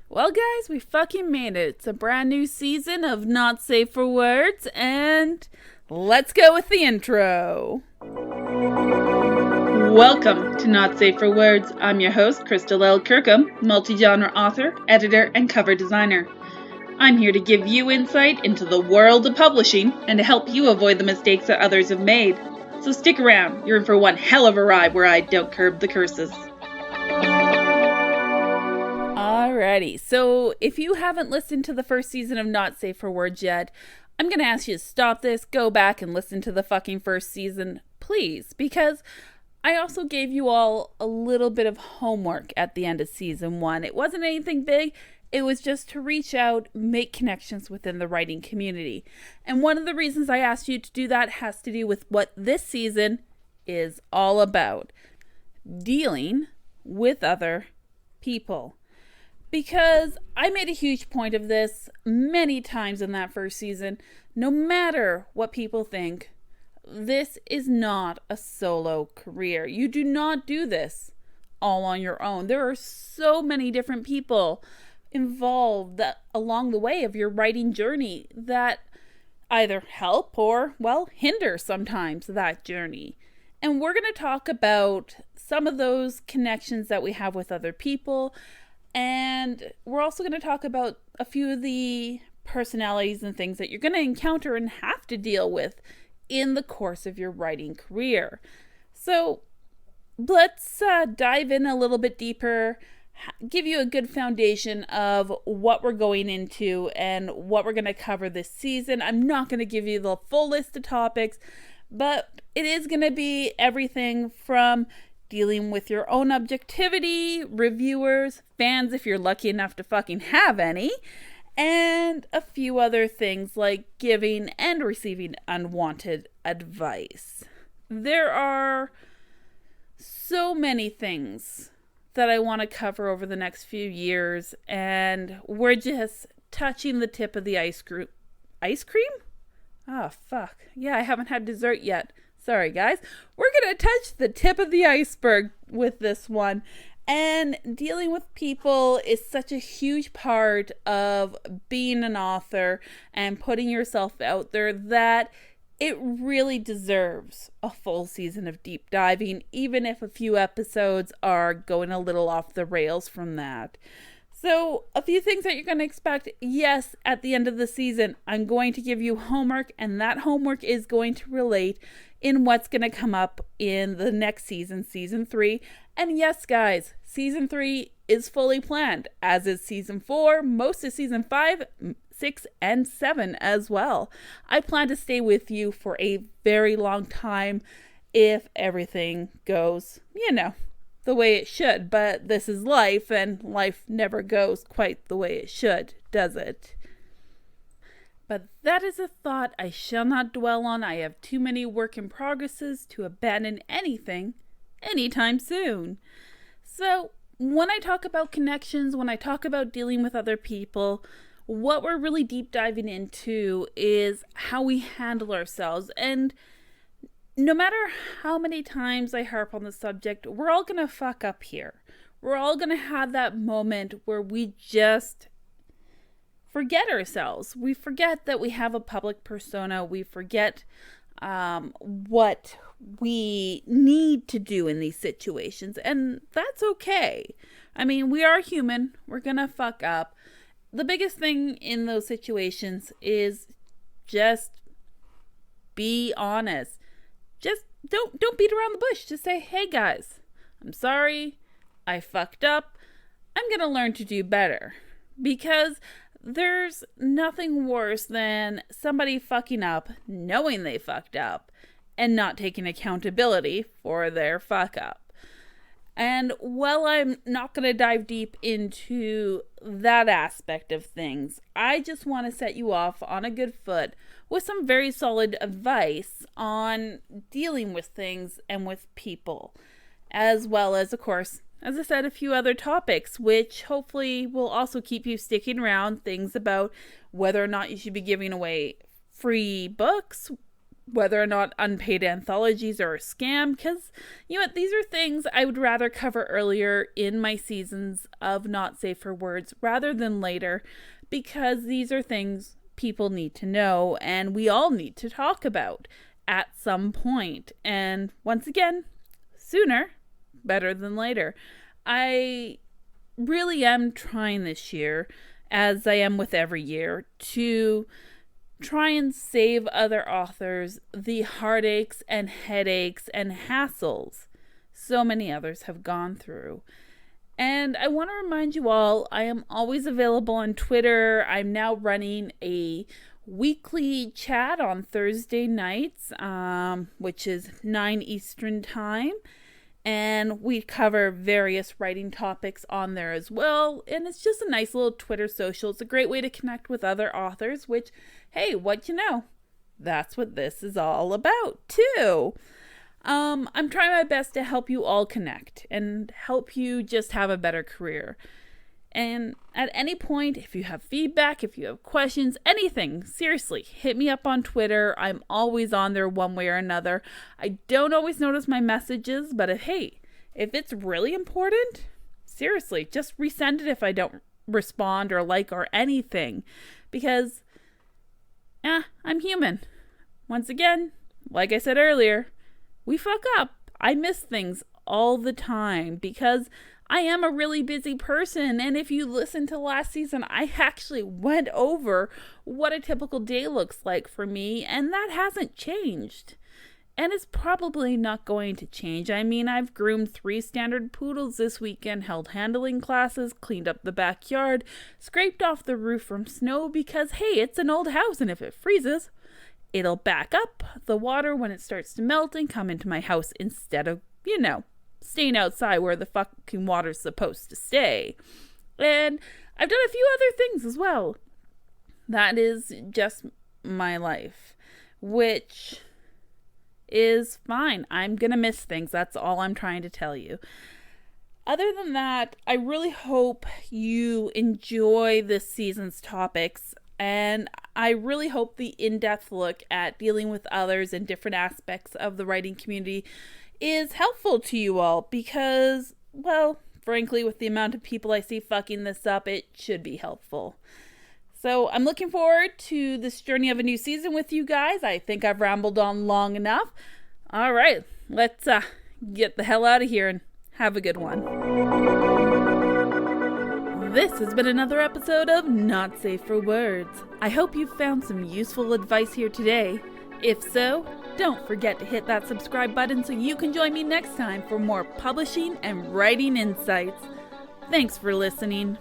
Well, guys, we fucking made it. It's a brand new season of Not Safe for Words, and let's go with the intro. Welcome to Not Safe for Words. I'm your host, Crystal L. Kirkham, multi-genre author, editor, and cover designer. I'm here to give you insight into the world of publishing and to help you avoid the mistakes that others have made. So stick around. You're in for one hell of a ride where I don't curb the curses. Alrighty, so if you haven't listened to the first season of Not Safe for Words yet, I'm going to ask you to stop this, go back and listen to the fucking first season, please, because I also gave you all a little bit of homework at the end of season 1. It wasn't anything big, it was just to reach out, make connections within the writing community. And one of the reasons I asked you to do that has to do with what this season is all about. Dealing with other people. Because I made a huge point of this many times in that first season. No matter what people think, this is not a solo career. You do not do this all on your own. There are so many different people involved along the way of your writing journey that either help or, well, hinder sometimes that journey. And we're going to talk about some of those connections that we have with other people. And we're also going to talk about a few of the personalities and things that you're going to encounter and have to deal with in the course of your writing career. So let's dive in a little bit deeper, give you a good foundation of what we're going into and what we're going to cover this season. I'm not going to give you the full list of topics, but it is going to be everything from dealing with your own objectivity, reviewers, fans if you're lucky enough to fucking have any, and a few other things like giving and receiving unwanted advice. There are so many things that I want to cover over the next few years, and we're just touching the tip of the ice cream. Ice cream? Oh, fuck. Yeah, I haven't had dessert yet. Sorry, guys. We're going to touch the tip of the iceberg with this one. And dealing with people is such a huge part of being an author and putting yourself out there that it really deserves a full season of deep diving, even if a few episodes are going a little off the rails from that. So, a few things that you're going to expect. Yes, at the end of the season, I'm going to give you homework, and that homework is going to relate in what's going to come up in the next season, season 3. And yes, guys, season 3 is fully planned, as is season 4, most of season 5, 6, and 7 as well. I plan to stay with you for a very long time if everything goes, the way it should. But this is life, and life never goes quite the way it should, does it? But that is a thought I shall not dwell on. I have too many work in progresses to abandon anything anytime soon. So when I talk about connections, when I talk about dealing with other people, what we're really deep diving into is how we handle ourselves. And no matter how many times I harp on the subject, we're all going to fuck up here. We're all going to have that moment where we just forget ourselves. We forget that we have a public persona. We forget what we need to do in these situations. And that's okay. I mean, we are human. We're going to fuck up. The biggest thing in those situations is just be honest. Just don't beat around the bush. Just say, hey guys, I'm sorry. I fucked up. I'm going to learn to do better. Because there's nothing worse than somebody fucking up, knowing they fucked up, and not taking accountability for their fuck up. And while I'm not going to dive deep into that aspect of things, I just want to set you off on a good foot with some very solid advice on dealing with things and with people, as well as, of course, as I said, a few other topics, which hopefully will also keep you sticking around. Things about whether or not you should be giving away free books, whether or not unpaid anthologies are a scam, because, you know what, these are things I would rather cover earlier in my seasons of Not Safe for Words rather than later, because these are things people need to know and we all need to talk about at some point. And once again, sooner better than later. I really am trying this year, as I am with every year, to try and save other authors the heartaches and headaches and hassles so many others have gone through. And I want to remind you all, I am always available on Twitter. I'm now running a weekly chat on Thursday nights, which is 9 Eastern time. And we cover various writing topics on there as well. And it's just a nice little Twitter social. It's a great way to connect with other authors, which, hey, what you know, that's what this is all about too. I'm trying my best to help you all connect and help you just have a better career. And at any point, if you have feedback, if you have questions, anything, seriously, hit me up on Twitter. I'm always on there one way or another. I don't always notice my messages, but if it's really important, seriously, just resend it if I don't respond or like or anything. Because, I'm human. Once again, like I said earlier, we fuck up. I miss things all the time because I am a really busy person, and if you listen to last season, I actually went over what a typical day looks like for me, and that hasn't changed. And it's probably not going to change. I mean, I've groomed 3 standard poodles this weekend, held handling classes, cleaned up the backyard, scraped off the roof from snow because, hey, it's an old house, and if it freezes, it'll back up the water when it starts to melt and come into my house instead of, staying outside where the fucking water's supposed to stay. And I've done a few other things as well. That is just my life, which is fine. I'm gonna miss things. That's all I'm trying to tell you. Other than that, I really hope you enjoy this season's topics, and I really hope the in-depth look at dealing with others and different aspects of the writing community is helpful to you all because, well, frankly, with the amount of people I see fucking this up, it should be helpful. So I'm looking forward to this journey of a new season with you guys. I think I've rambled on long enough. All right, let's get the hell out of here and have a good one. This has been another episode of Not Safe for Words. I hope you found some useful advice here today. If so, don't forget to hit that subscribe button so you can join me next time for more publishing and writing insights. Thanks for listening.